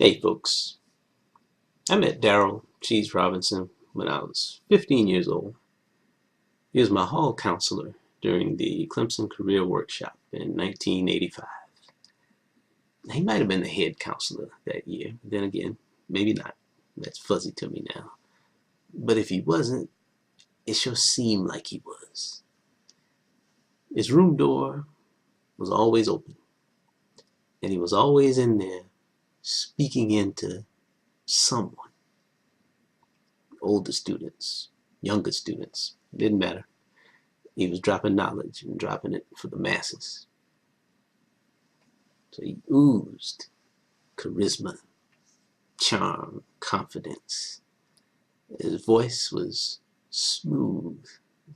Hey folks, I met Darryl Cheese Robinson when I was 15 years old. He was my hall counselor during the Clemson Career Workshop in 1985. He might have been the head counselor that year. Then again, maybe not. That's fuzzy to me now. But if he wasn't, it sure seemed like he was. His room door was always open, and he was always in there speaking into someone. Older students, younger students, didn't matter. He was dropping knowledge and dropping it for the masses. So he oozed charisma, charm, confidence. His voice was smooth,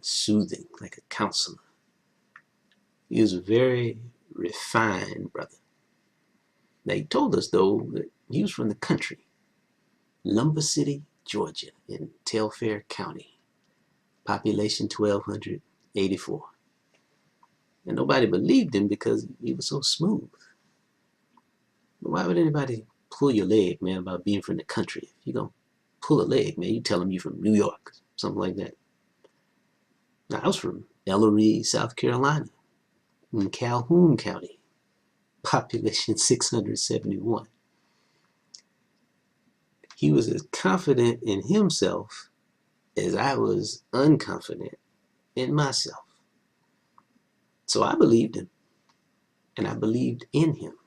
soothing, like a counselor. He was a very refined brother. Now he told us, though, that he was from the country, Lumber City, Georgia, in Telfair County, population 1,284. And nobody believed him because he was so smooth. But why would anybody pull your leg, man, about being from the country? If you're going to pull a leg, man, you tell them you're from New York, something like that. Now, I was from Ellery, South Carolina, in Calhoun County, population 671. He was as confident in himself as I was unconfident in myself. So I believed him, and I believed in him.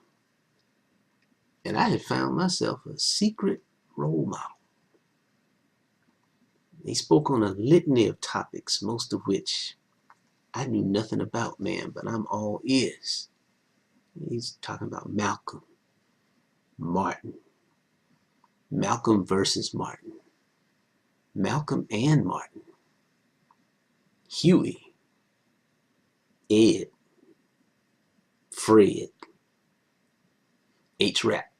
And I had found myself a secret role model. He spoke on a litany of topics, most of which I knew nothing about, man, but I'm all ears. He's talking about Malcolm, Martin, Malcolm versus Martin, Malcolm and Martin, Huey, Ed, Fred, H-Rap,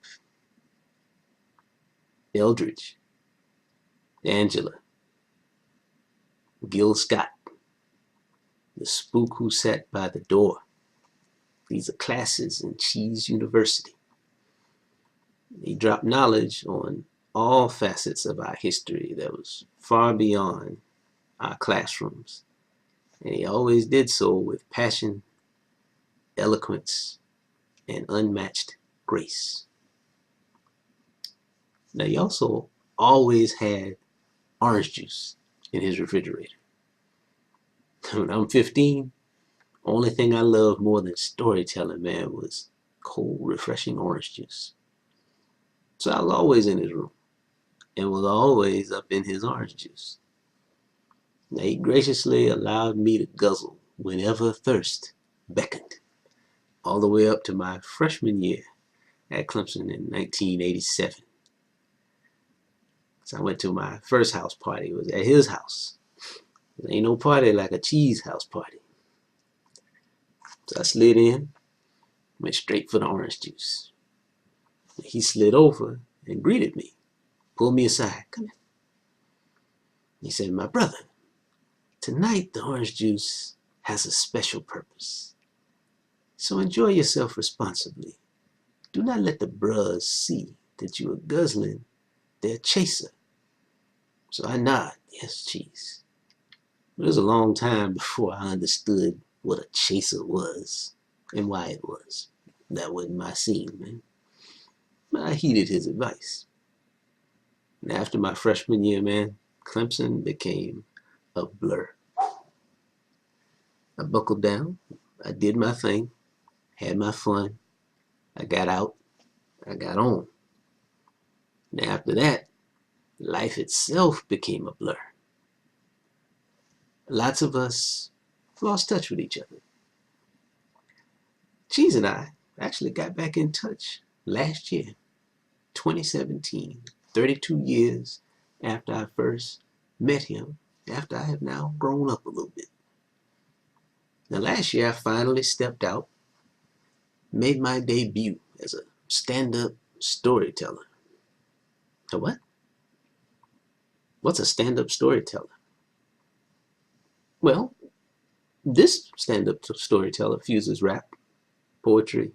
Eldridge, Angela, Gil Scott, the spook who sat by the door. These are classes in Cheese University. He dropped knowledge on all facets of our history that was far beyond our classrooms. And he always did so with passion, eloquence, and unmatched grace. Now, he also always had orange juice in his refrigerator. When I'm 15, only thing I loved more than storytelling, man, was cold, refreshing orange juice. So I was always in his room and was always up in his orange juice. Now, he graciously allowed me to guzzle whenever thirst beckoned, all the way up to my freshman year at Clemson in 1987. So I went to my first house party. It was at his house. There ain't no party like a cheese house party. So I slid in, went straight for the orange juice. He slid over and greeted me, pulled me aside. Come here. He said, my brother, tonight the orange juice has a special purpose. So enjoy yourself responsibly. Do not let the bruhs see that you are guzzling their chaser. So I nod, yes, cheese. But it was a long time before I understood what a chaser was and why it was. That wasn't my scene, man. But I heeded his advice. And after my freshman year, man, Clemson became a blur. I buckled down, I did my thing, had my fun, I got out, I got on. And after that, life itself became a blur. Lots of us lost touch with each other. Cheese and I actually got back in touch last year, 2017, 32 years after I first met him, after I have now grown up a little bit. Now, last year I finally stepped out, made my debut as a stand-up storyteller. A what? What's a stand-up storyteller? Well, this stand-up storyteller fuses rap, poetry,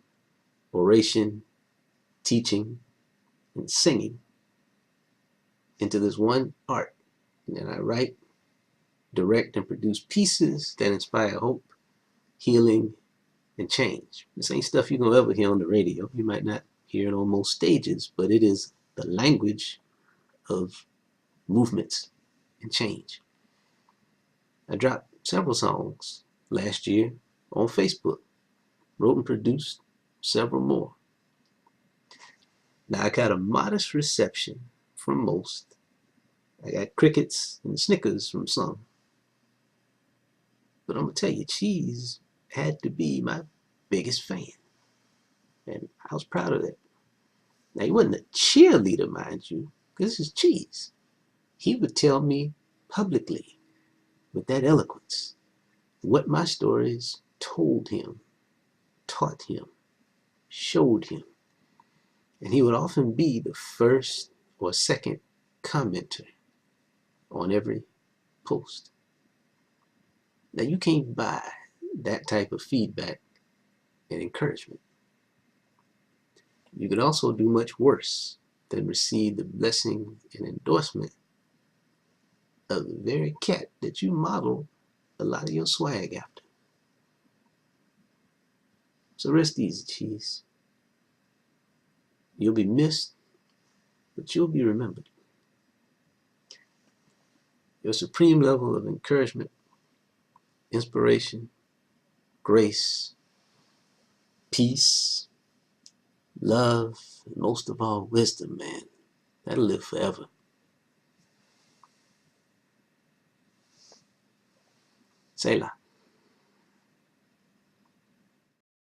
oration, teaching, and singing into this one art. And then I write, direct, and produce pieces that inspire hope, healing, and change. This ain't stuff you're gonna ever hear on the radio. You might not hear it on most stages, but it is the language of movements and change. I dropped several songs last year on Facebook, wrote and produced several more. Now I got a modest reception from most. I got crickets and snickers from some. But I'm gonna tell you, Cheese had to be my biggest fan. And I was proud of that. Now he wasn't a cheerleader, mind you, because this is Cheese. He would tell me publicly, with that eloquence, what my stories told him, taught him, showed him. And he would often be the first or second commenter on every post. Now you can't buy that type of feedback and encouragement. You could also do much worse than receive the blessing and endorsement of the very cat that you model a lot of your swag after. So rest easy, Cheese. You'll be missed, but you'll be remembered. Your supreme level of encouragement, inspiration, grace, peace, love, and most of all, wisdom, man. That'll live forever. Selah.